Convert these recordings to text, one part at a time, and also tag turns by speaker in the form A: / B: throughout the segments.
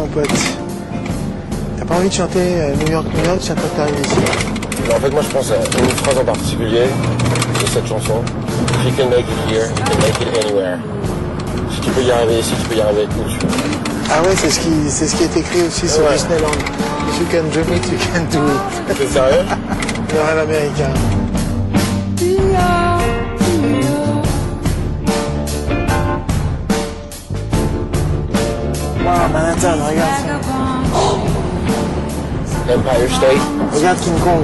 A: mon pote. T'as pas envie de chanter New York, New York, chaque fois que t'arrives ici?
B: En fait, moi, je pense à une phrase en particulier de cette chanson. If you can make it here, you can make it anywhere. Si tu peux y arriver ici, tu peux y arriver où tu veux.
A: Ah ouais, c'est ce qui est écrit aussi sur Disneyland. If you can dream it, you can do it.
B: C'est sérieux?
A: Le rêve américain. Wow, Manhattan, regarde ça.
B: Empire State.
A: Regarde King Kong.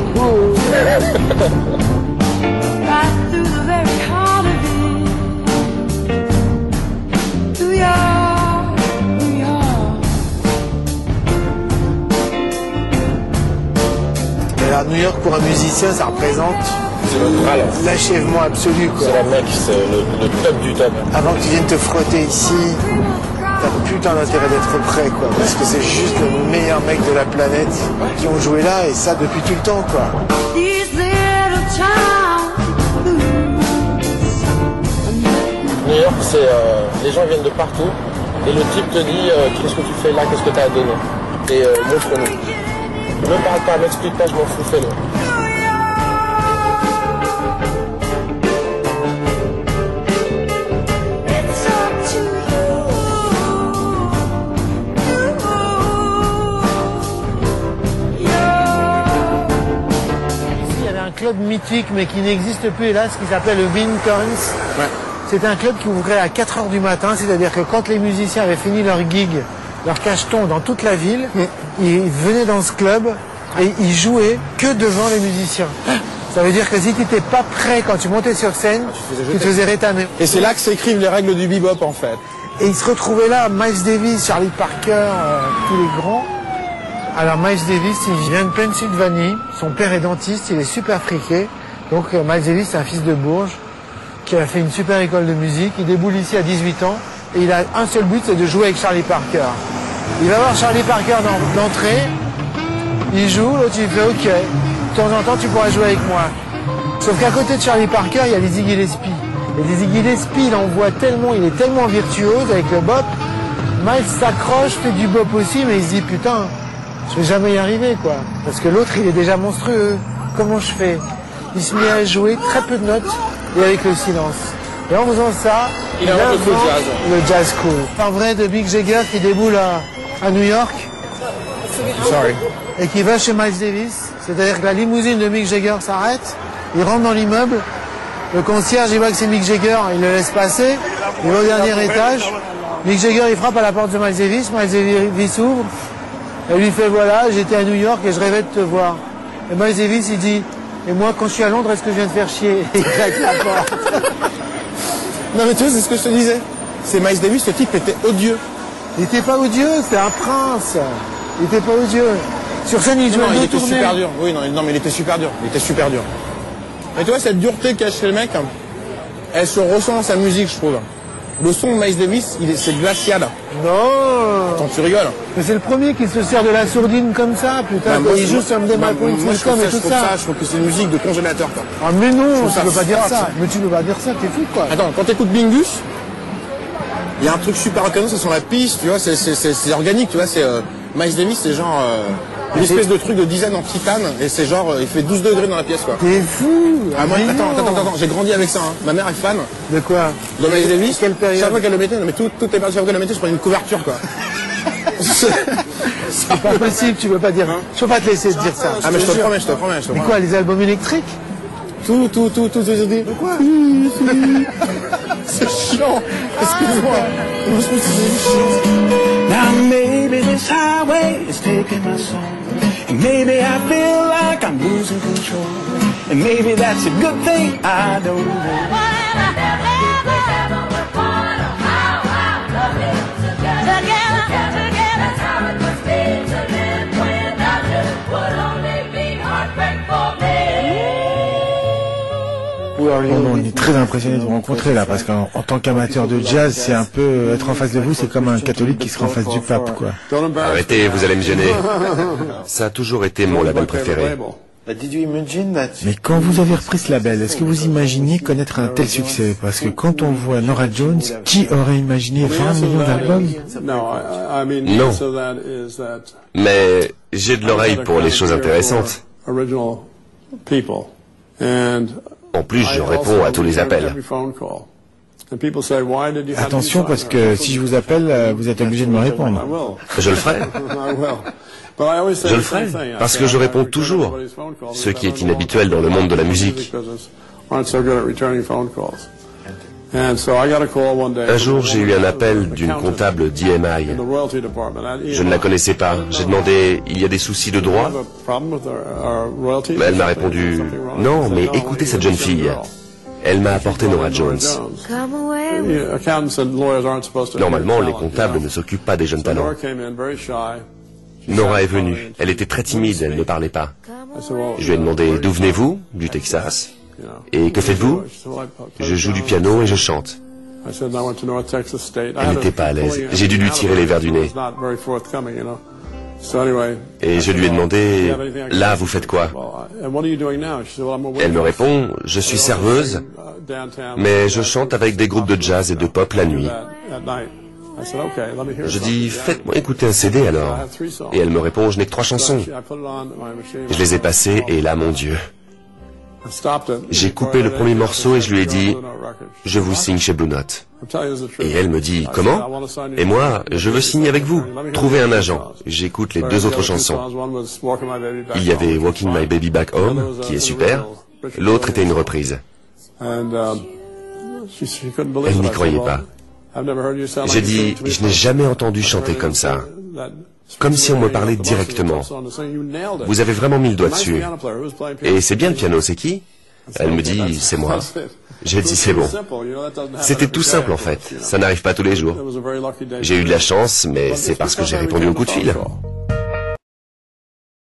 A: Mais alors, New York, pour un musicien, ça représente l'achèvement absolu, quoi.
B: C'est la mec, c'est le top du top.
A: Avant que tu viennes te frotter ici, t'as putain d'intérêt d'être prêt, quoi. Parce que c'est juste les meilleurs mecs de la planète qui ont joué là, et ça depuis tout le temps, quoi.
B: New York, c'est les gens viennent de partout et le type te dit qu'est-ce que tu fais là, qu'est-ce que tu as à donner et montre-nous. Ne parle pas, m'explique pas, je m'en fous, fais-le.
A: Il y avait un club mythique mais qui n'existe plus hélas, qui s'appelle le Vinton's. Ouais. C'était un club qui ouvrait à 4 h du matin, c'est-à-dire que quand les musiciens avaient fini leur gig, leur cacheton dans toute la ville, ils venaient dans ce club et ils jouaient que devant les musiciens. Ça veut dire que si tu n'étais pas prêt quand tu montais sur scène, tu te faisais rétamer.
C: Et c'est là que s'écrivent les règles du bebop en fait.
A: Et ils se retrouvaient là, Miles Davis, Charlie Parker, tous les grands. Alors Miles Davis, il vient de Pennsylvanie, son père est dentiste, il est super friqué. Donc Miles Davis, c'est un fils de Bourges qui a fait une super école de musique. Il déboule ici à 18 ans et il a un seul but, c'est de jouer avec Charlie Parker. Il va voir Charlie Parker d'entrée, il joue, l'autre il fait OK, de temps en temps tu pourras jouer avec moi. Sauf qu'à côté de Charlie Parker, il y a les Ziggy Gillespie. Et les Ziggy Gillespie, il envoie tellement, il est tellement virtuose avec le bop. Miles s'accroche, fait du bop aussi, mais il se dit putain, je vais jamais y arriver quoi. Parce que l'autre il est déjà monstrueux. Comment je fais? Il se met à jouer très peu de notes et avec le silence. Et en faisant ça,
C: il invente
A: le jazz cool. Un vrai de Mick Jagger qui déboule à New York.
C: Sorry.
A: Et qui va chez Miles Davis. C'est-à-dire que la limousine de Mick Jagger s'arrête, il rentre dans l'immeuble, le concierge il voit que c'est Mick Jagger, il le laisse passer, il va au dernier étage, Mick Jagger il frappe à la porte de Miles Davis ouvre, et lui fait voilà, j'étais à New York et je rêvais de te voir. Et Miles Davis il dit, et moi quand je suis à Londres, est-ce que je viens de faire chier? Et il claque la porte.
C: Non mais tu vois, c'est ce que je te disais. C'est Miles Davis, ce type était odieux.
A: Il était pas odieux, c'était un prince. Il était pas odieux. Sur scène, il jouait
C: il
A: deux
C: était
A: tournées.
C: super dur. Oui, non, mais il était super dur. Il était super dur. Mais tu vois, cette dureté qu'a chez le mec, elle se ressent dans sa musique, je trouve. Le son de Miles Davis, c'est glacial.
A: Non.
C: Attends, tu rigoles.
A: Mais c'est le premier qui se sert de la sourdine comme ça, putain.
C: Bah,
A: il joue sur des Malcolm
C: moi, je trouve
A: et tout ça.
C: Je trouve que c'est une musique de congélateur, quoi.
A: Ah mais non, tu
C: ça
A: peux pas dire
C: frotte.
A: ça. Mais tu peux pas dire ça, t'es fou quoi.
C: Attends, quand t'écoutes Bingus, il y a un truc super reconnaissant, c'est sur la piste, tu vois, c'est organique, tu vois, c'est Miles Davis, c'est genre une espèce de truc de design en titane, et c'est genre, il fait 12 degrés dans la pièce, quoi.
A: T'es fou.
C: Ah, moi, attends, j'ai grandi avec ça, hein. Ma mère est fan
A: De quoi?
C: de Miles Davis.
A: Quelle période?
C: Chaque fois qu'elle le mettait, non, mais toutes les chaque fois qu'elle le mettait, je prenais une couverture, quoi.
A: C'est pas possible, tu peux pas dire. Je peux pas te laisser te dire ça.
C: Ah, mais je te promets.
A: Mais quoi, les albums électriques?
C: Tout, je dis.
A: De quoi?
C: C'est chiant. Excuse-moi.
D: Now maybe this highway is taking my soul, and maybe I feel like I'm losing control, and maybe that's a good thing, I don't know.
A: On est très impressionné de vous rencontrer là, parce qu'en tant qu'amateur de jazz, c'est un peu être en face de vous, c'est comme un catholique qui serait en face du pape, quoi.
E: Arrêtez, vous allez me gêner. Ça a toujours été mon label préféré.
A: Mais quand vous avez repris ce label, est-ce que vous imaginiez connaître un tel succès? Parce que quand on voit Norah Jones, qui aurait imaginé 20 millions d'albums?
E: Non. Mais j'ai de l'oreille pour les choses intéressantes. En plus, je réponds à tous les appels.
A: Attention, parce que si je vous appelle, vous êtes obligé de me répondre.
E: Je le ferai. Je le ferai, parce que je réponds toujours, ce qui est inhabituel dans le monde de la musique. Un jour, j'ai eu un appel d'une comptable d'EMI. Je ne la connaissais pas. J'ai demandé, il y a des soucis de droit? Elle m'a répondu, non, mais écoutez cette jeune fille. Elle m'a apporté Norah Jones. Normalement, les comptables ne s'occupent pas des jeunes talents. Norah est venue. Elle était très timide, elle ne parlait pas. Je lui ai demandé, d'où venez-vous? Du Texas. Et que faites-vous? Je joue du piano et je chante. Elle n'était pas à l'aise. J'ai dû lui tirer les verres du nez. Et je lui ai demandé, là, vous faites quoi? Elle me répond, je suis serveuse, mais je chante avec des groupes de jazz et de pop la nuit. Je dis, faites-moi écouter un CD alors. Et elle me répond, je n'ai que 3 chansons. Je les ai passées et là, mon Dieu. J'ai coupé le premier morceau et je lui ai dit, je vous signe chez Blue Note. Et elle me dit, comment? Et moi, je veux signer avec vous. Trouvez un agent. J'écoute les 2 autres chansons. Il y avait Walking My Baby Back Home, qui est super. L'autre était une reprise. Elle n'y croyait pas. J'ai dit, je n'ai jamais entendu chanter comme ça. Comme si on me parlait directement. Vous avez vraiment mis le doigt dessus. Et c'est bien le piano, c'est qui? Elle me dit, c'est moi. J'ai dit, c'est bon. C'était tout simple en fait. Ça n'arrive pas tous les jours. J'ai eu de la chance, mais c'est parce que j'ai répondu au coup de fil.